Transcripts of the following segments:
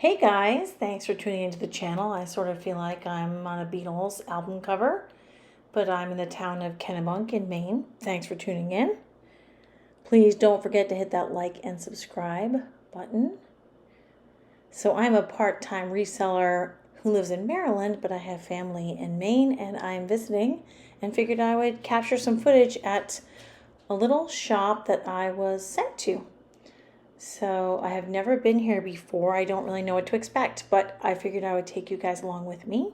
Hey guys, thanks for tuning into the channel. I sort of feel like I'm on a Beatles album cover, but I'm in the town of Kennebunk in Maine. Thanks for tuning in. Please don't forget to hit that like and subscribe button. So I'm a part-time reseller who lives in Maryland, but I have family in Maine and I'm visiting and figured I would capture some footage at a little shop that I was sent to. So I have never been here before. I don't really know what to expect, but I figured I would take you guys along with me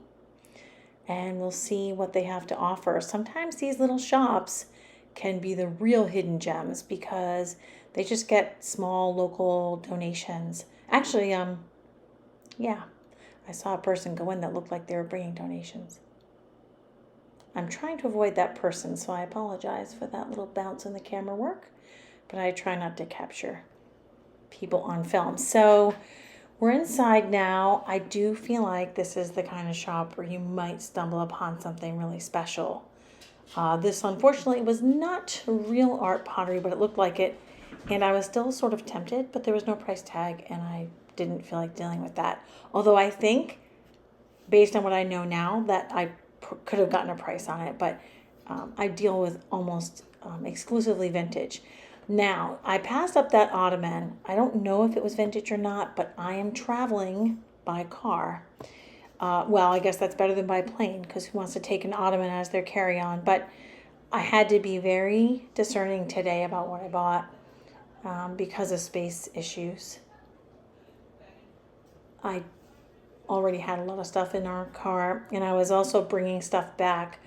and we'll see what they have to offer. Sometimes these little shops can be the real hidden gems because they just get small local donations. Actually, yeah, I saw a person go in that looked like they were bringing donations. I'm trying to avoid that person, so I apologize for that little bounce in the camera work, but I try not to capture people on film. So we're inside now. I do feel like this is the kind of shop where you might stumble upon something really special. This unfortunately was not real art pottery, but it looked like it. And I was still sort of tempted, but there was no price tag and I didn't feel like dealing with that. Although I think, based on what I know now, that I could have gotten a price on it, but I deal with almost exclusively vintage. Now, I passed up that ottoman. I don't know if it was vintage or not, but I am traveling by car. Well, I guess that's better than by plane because who wants to take an ottoman as their carry-on? But I had to be very discerning today about what I bought because of space issues. I already had a lot of stuff in our car, and I was also bringing stuff back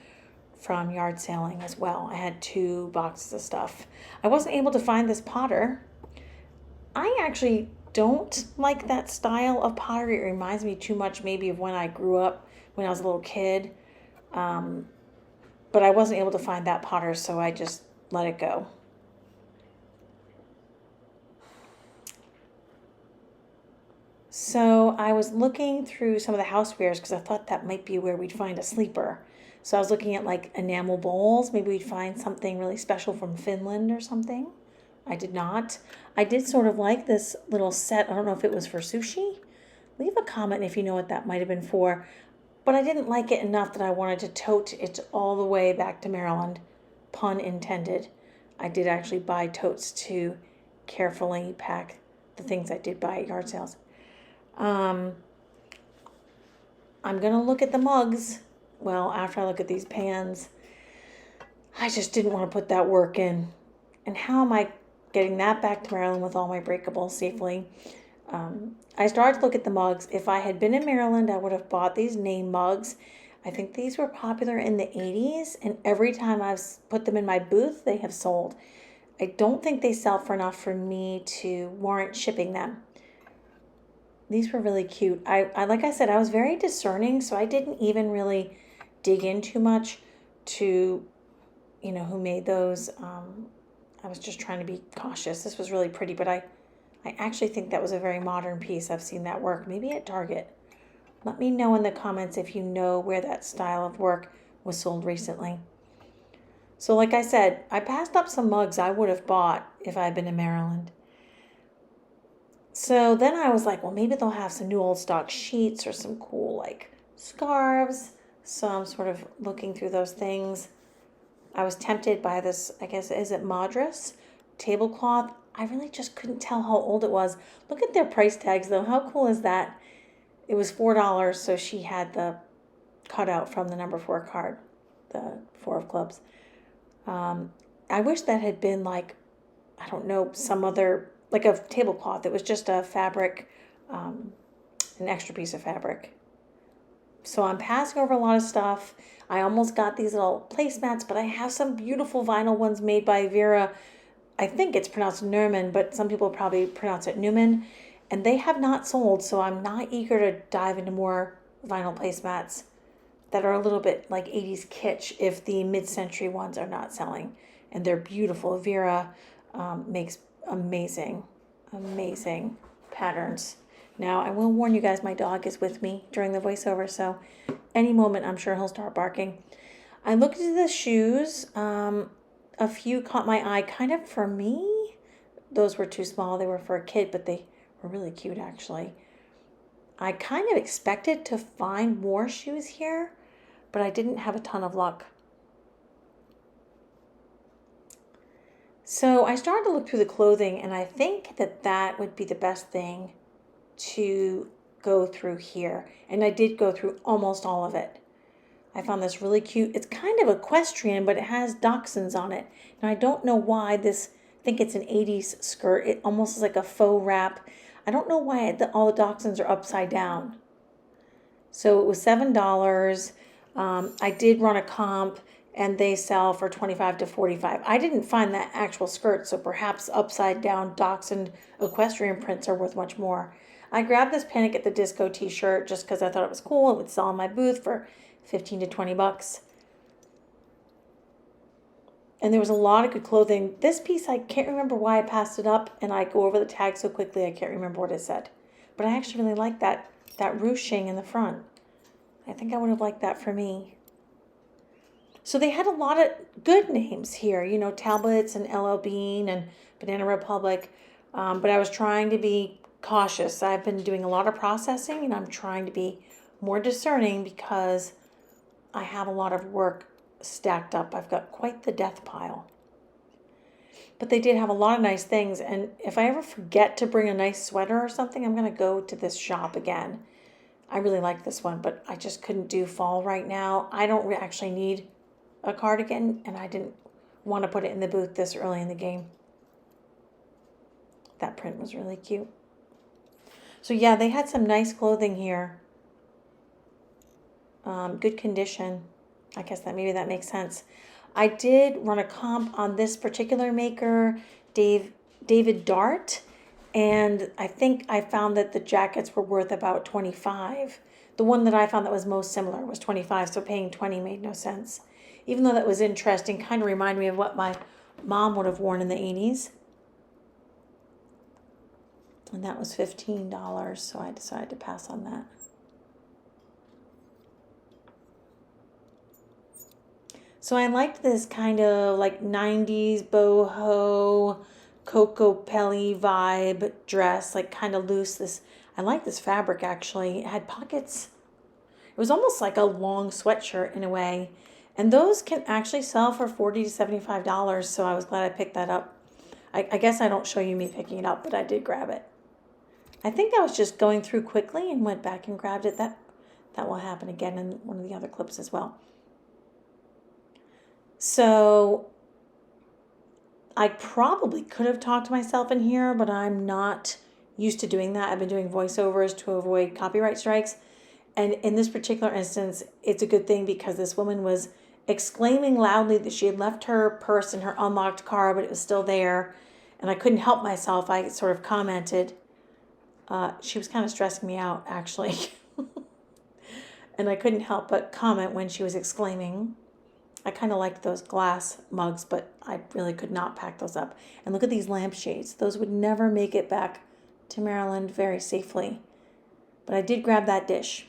from yard sailing as well. I had 2 boxes of stuff. I wasn't able to find this potter. I actually don't like that style of pottery. It reminds me too much maybe of when I grew up, when I was a little kid. But I wasn't able to find that potter, so I just let it go. So I was looking through some of the housewares because I thought that might be where we'd find a sleeper. So I was looking at like enamel bowls. Maybe we'd find something really special from Finland or something. I did not. I did sort of like this little set. I don't know if it was for sushi. Leave a comment if you know what that might have been for. But I didn't like it enough that I wanted to tote it all the way back to Maryland. Pun intended. I did actually buy totes to carefully pack the things I did buy at yard sales. I'm going to look at the mugs. Well, after I look at these pans, I just didn't want to put that work in. And how am I getting that back to Maryland with all my breakables safely? I started to look at the mugs. If I had been in Maryland, I would have bought these name mugs. I think these were popular in the 80s, and every time I've put them in my booth, they have sold. I don't think they sell for enough for me to warrant shipping them. These were really cute. I like I said, I was very discerning, so I didn't even really dig in too much to, who made those. I was just trying to be cautious. This was really pretty, but I actually think that was a very modern piece. I've seen that work, maybe at Target. Let me know in the comments if you know where that style of work was sold recently. So like I said, I passed up some mugs I would have bought if I had been in Maryland. So then I was like, well, maybe they'll have some new old stock sheets or some cool like scarves. So I'm sort of looking through those things. I was tempted by this, I guess, is it Madras Tablecloth? I really just couldn't tell how old it was. Look at their price tags though. How cool is that? It was $4, so she had the cutout from the number 4 card, the 4 of clubs. I wish that had been like, I don't know, some other, like a tablecloth. It was just a fabric, an extra piece of fabric. So I'm passing over a lot of stuff. I almost got these little placemats, but I have some beautiful vinyl ones made by Vera. I think it's pronounced Newman, but some people probably pronounce it Newman. And they have not sold, so I'm not eager to dive into more vinyl placemats that are a little bit like 80s kitsch if the mid-century ones are not selling. And they're beautiful. Vera makes amazing patterns. Now, I will warn you guys, my dog is with me during the voiceover, so any moment I'm sure he'll start barking. I looked at the shoes. A few caught my eye kind of for me. Those were too small. They were for a kid, but they were really cute actually. I kind of expected to find more shoes here, but I didn't have a ton of luck. So I started to look through the clothing, and I think that that would be the best thing to go through here. And I did go through almost all of it. I found this really cute. It's kind of equestrian, but it has dachshunds on it. Now I don't know why this, I think it's an 80s skirt. It almost is like a faux wrap. I don't know why all the dachshunds are upside down. So it was $7. I did run a comp, and they sell for $25 to $45. I didn't find that actual skirt, so perhaps upside down dachshund equestrian prints are worth much more. I grabbed this Panic at the Disco t-shirt just because I thought it was cool. It would sell in my booth for 15 to 20 bucks. And there was a lot of good clothing. This piece, I can't remember why I passed it up, and I go over the tag so quickly I can't remember what it said. But I actually really like that ruching in the front. I think I would have liked that for me. So they had a lot of good names here, you know, Talbots and LL Bean and Banana Republic. But I was trying to be cautious. I've been doing a lot of processing, and I'm trying to be more discerning because I have a lot of work stacked up. I've got quite the death pile. But they did have a lot of nice things. And if I ever forget to bring a nice sweater or something, I'm going to go to this shop again. I really like this one, but I just couldn't do fall right now. I don't actually need a cardigan, and I didn't want to put it in the booth this early in the game. That print was really cute. So yeah, they had some nice clothing here. Good condition. I guess maybe that makes sense. I did run a comp on this particular maker, David Dart, and I think I found that the jackets were worth about $25. The one that I found that was most similar was $25, so paying $20 made no sense. Even though that was interesting, kind of reminded me of what my mom would have worn in the 80s. And that was $15, so I decided to pass on that. So I liked this kind of like 90s boho, Coco Pelli vibe dress, like kind of loose. I like this fabric actually. It had pockets. It was almost like a long sweatshirt in a way. And those can actually sell for $40 to $75, so I was glad I picked that up. I guess I don't show you me picking it up, but I did grab it. I think I was just going through quickly and went back and grabbed it. That will happen again in one of the other clips as well. So I probably could have talked to myself in here, but I'm not used to doing that. I've been doing voiceovers to avoid copyright strikes. And in this particular instance, it's a good thing because this woman was exclaiming loudly that she had left her purse in her unlocked car, but it was still there. And I couldn't help myself. I sort of commented. She was kind of stressing me out, actually. And I couldn't help but comment when she was exclaiming. I kind of liked those glass mugs, but I really could not pack those up. And look at these lampshades. Those would never make it back to Maryland very safely. But I did grab that dish.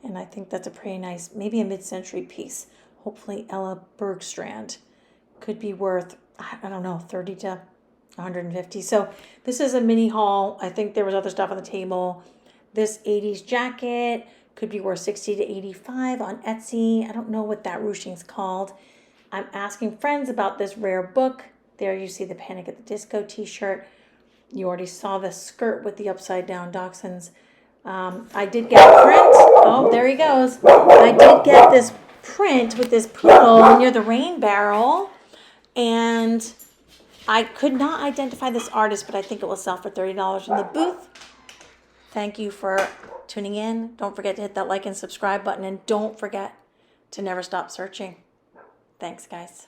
And I think that's a pretty nice, maybe a mid-century piece. Hopefully Ella Bergstrand could be worth, I don't know, 30 to 150. So this is a mini haul. I think there was other stuff on the table. This 80s jacket could be worth 60 to 85 on Etsy. I don't know what that ruching's called. I'm asking friends about this rare book. There you see the Panic at the Disco t-shirt. You already saw the skirt with the upside down dachshunds. I did get a print. Oh, there he goes. I did get this print with this poodle near the rain barrel. And I could not identify this artist, but I think it will sell for $30 in the booth. Thank you for tuning in. Don't forget to hit that like and subscribe button. And don't forget to never stop searching. Thanks, guys.